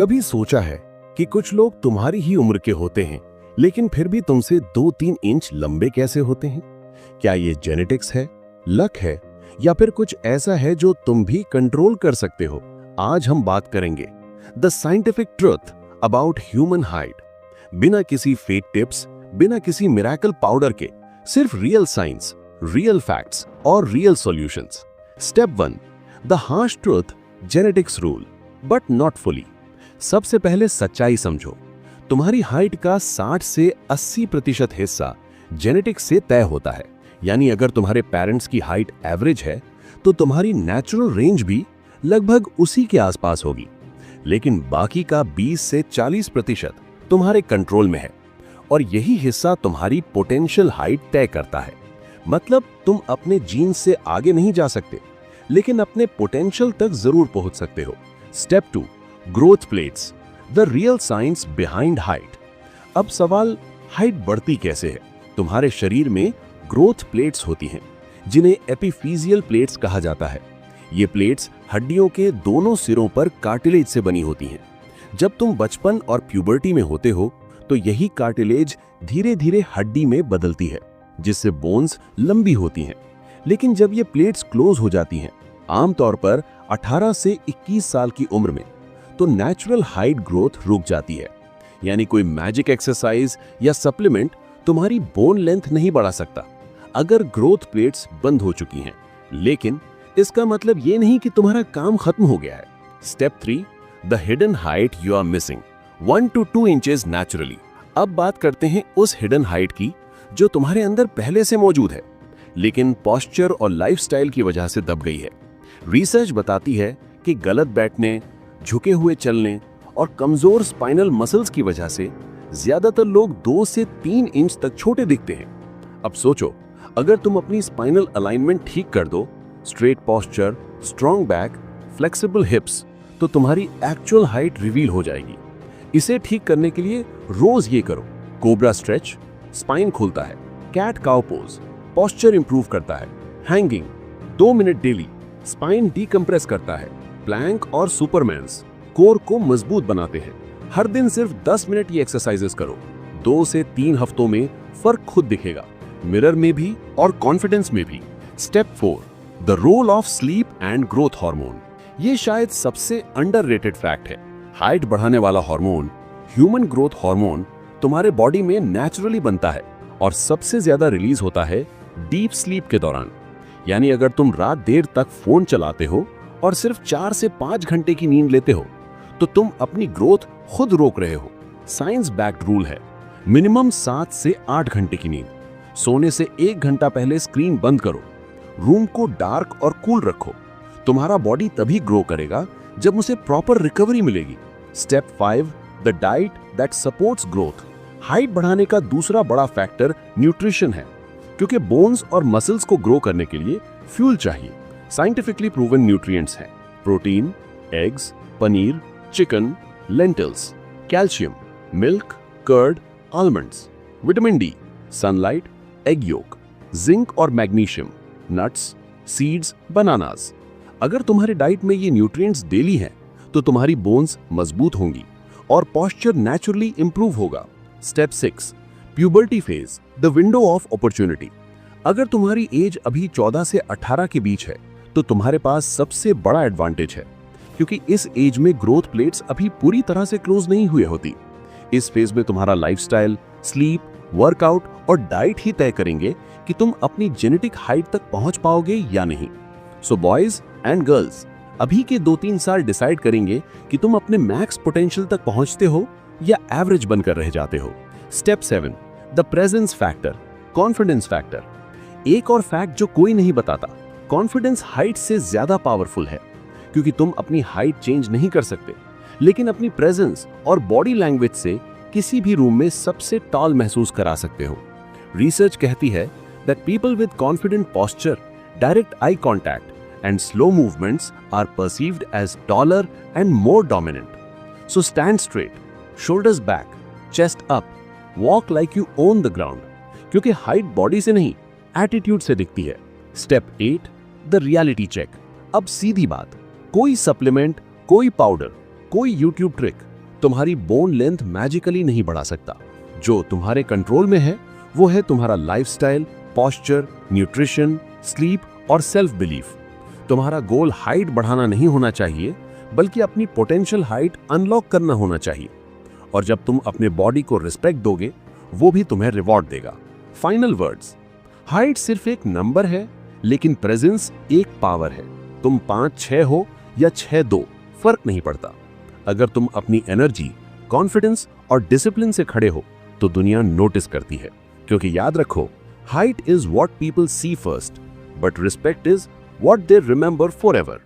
कभी सोचा है कि कुछ लोग तुम्हारी ही उम्र के होते हैं लेकिन फिर भी तुमसे 2-3 इंच लंबे कैसे होते हैं? क्या ये जेनेटिक्स है, लक है या फिर कुछ ऐसा है जो तुम भी कंट्रोल कर सकते हो? आज हम बात करेंगे the scientific truth about human height. बिना किसी फेक टिप्स, बिना किसी मिरेकल पाउडर के, सिर्फ रियल साइंस, रियल फैक्ट्स और real solutions. Step 1, the harsh truth, genetics rule but not fully. सबसे पहले सच्चाई समझो। तुम्हारी हाइट का 60 से 80% हिस्सा जेनेटिक्स से तय होता है। यानी अगर तुम्हारे पेरेंट्स की हाइट एवरेज है तो तुम्हारी नेचुरल रेंज भी लगभग उसी के आसपास होगी। लेकिन बाकी का 20 से 40% तुम्हारे कंट्रोल में है और यही हिस्सा तुम्हारी पोटेंशियल हाइट तय करता है। मतलब तुम अपने जीन से आगे नहीं जा सकते लेकिन अपने पोटेंशियल तक जरूर पहुंच सकते हो। Step 2, growth plates, the real science behind height. अब सवाल, हाइट बढ़ती कैसे है? तुम्हारे शरीर में ग्रोथ प्लेट्स होती हैं जिन्हें एपिफिजियल प्लेट्स कहा जाता है। ये प्लेट्स हड्डियों के दोनों सिरों पर कार्टिलेज से बनी होती हैं। जब तुम बचपन और प्यूबर्टी में होते हो तो यही कार्टिलेज धीरे धीरे हड्डी में बदलती है जिससे बोन्स लंबी होती हैं। लेकिन जब ये प्लेट्स क्लोज हो जाती हैं, आमतौर पर 18 से 21 साल की उम्र में, तो नेचुरल हाइट ग्रोथ रुक जाती है। यानी कोई मैजिक एक्सरसाइज या सप्लीमेंट तुम्हारी बोन लेंथ नहीं बढ़ा सकता अगर ग्रोथ प्लेट्स बंद हो चुकी हैं। लेकिन इसका मतलब ये नहीं कि तुम्हारा काम खत्म हो गया है। Step 3, the hidden height you are missing, 1 to 2 inches naturally. अब बात करते हैं उस हिडन हाइट की जो तुम्हारे अंदर पहले से मौजूद है लेकिन पोस्चर और लाइफस्टाइल की वजह से दब गई है। रिसर्च बताती है कि गलत बैठने, झुके हुए चलने और कमजोर स्पाइनल मसल्स की वजह से ज्यादातर लोग 2 से 3 इंच तक छोटे दिखते हैं। अब सोचो, अगर तुम अपनी स्पाइनल अलाइनमेंट ठीक कर दो, straight posture, strong back, flexible हिप्स, तो तुम्हारी एक्चुअल हाइट रिवील हो जाएगी। इसे ठीक करने के लिए रोज ये करो। कोबरा स्ट्रेच, स्पाइन खुलता है। Cat cow pose, posture improve करता है। Hanging 2 minute daily, spine decompress करता है। प्लैंक और सुपरमैन्स कोर को मजबूत बनाते हैं। हर दिन सिर्फ 10 मिनट ये एक्सरसाइजेस करो। 2 से 3 हफ्तों में फर्क खुद दिखेगा, मिरर में भी और कॉन्फिडेंस में भी। Step 4, the role of sleep and growth hormone. ये शायद सबसे अंडररेटेड फैक्ट है। हाइट बढ़ाने वाला हार्मोन, ह्यूमन ग्रोथ हार्मोन, तुम्हारे बॉडी में नेचुरली बनता है और सबसे ज्यादा रिलीज होता है डीप स्लीप के दौरान। यानी अगर तुम रात देर तक फोन चलाते हो और सिर्फ 4 से 5 घंटे की नींद लेते हो तो तुम अपनी ग्रोथ खुद रोक रहे हो। साइंस बैक्ड रूल है, मिनिमम 7 से 8 घंटे की नींद। सोने से 1 घंटा पहले स्क्रीन बंद करो। रूम को डार्क और कूल रखो। तुम्हारा बॉडी तभी ग्रो करेगा जब उसे प्रॉपर रिकवरी मिलेगी। Step 5, the diet that supports growth. Height बढ़ाने का दूसरा बड़ा फैक्टर न्यूट्रिशन है, क्योंकि बोन्स और मसल्स को ग्रो करने के लिए फ्यूल चाहिए। साइंटिफिकली प्रूवन न्यूट्रिएंट्स हैं protein, eggs, paneer, chicken, lentils, calcium, milk, curd, almonds, vitamin D, sunlight, egg yolk, zinc और मैग्नीशियम, नट्स, सीड्स, बनानास। अगर तुम्हारे डाइट में ये न्यूट्रिएंट्स डेली हैं तो तुम्हारी बोन्स मजबूत होंगी और पोस्चर नेचुरली इंप्रूव होगा। Step 6, puberty phase, the window of opportunity. अगर तुम्हारी एज अभी 14 से 18 के बीच है तो तुम्हारे पास सबसे बड़ा एडवांटेज है, क्योंकि इस एज में ग्रोथ प्लेट्स अभी पूरी तरह से क्लोज नहीं हुए होती। इस फेज में तुम्हारा लाइफस्टाइल, स्लीप, वर्कआउट और डाइट ही तय करेंगे कि तुम अपनी जेनेटिक हाइट तक पहुंच पाओगे या नहीं। सो बॉयज एंड गर्ल्स, अभी के 2-3 साल डिसाइड करेंगे कि तुम अपने मैक्स पोटेंशियल तक पहुंचते हो या एवरेज बनकर रह जाते हो। Step 7, the presence factor, confidence factor. एक और फैक्ट जो कोई नहीं बताता, कॉन्फिडेंस हाइट से ज्यादा पावरफुल है, क्योंकि तुम अपनी हाइट चेंज नहीं कर सकते लेकिन अपनी प्रेजेंस और बॉडी लैंग्वेज से किसी भी रूम में सबसे टॉल महसूस करा सकते हो। रिसर्च कहती है that people with confident posture, direct eye contact and slow movements are perceived as taller and more dominant. So stand straight, shoulders back, chest up, walk like you own the ground, क्योंकि height body से नहीं, attitude से दिखती है। Step 8, the reality check. अब सीधी बात, कोई सप्लीमेंट, कोई पाउडर, कोई यूट्यूब ट्रिक तुम्हारी बोन लेंथ मैजिकली नहीं बढ़ा सकता। जो तुम्हारे कंट्रोल में है वो है तुम्हारा लाइफस्टाइल, पॉस्चर, न्यूट्रिशन, स्लीप और सेल्फ बिलीफ। तुम्हारा गोल हाइट बढ़ाना नहीं होना चाहिए, बल्कि अपनी पोटेंशियल हाइट अनलॉक करना होना चाहिए। और जब तुम अपने बॉडी को रिस्पेक्ट दोगे, वो भी तुम्हें रिवॉर्ड देगा। फाइनल वर्ड्स, हाइट सिर्फ एक नंबर है, लेकिन प्रेजेंस एक पावर है। तुम 5'6" हो या 6'2", फर्क नहीं पड़ता। अगर तुम अपनी एनर्जी, कॉन्फिडेंस और डिसिप्लिन से खड़े हो तो दुनिया नोटिस करती है। क्योंकि याद रखो, height is what people see first, but respect is what they remember forever.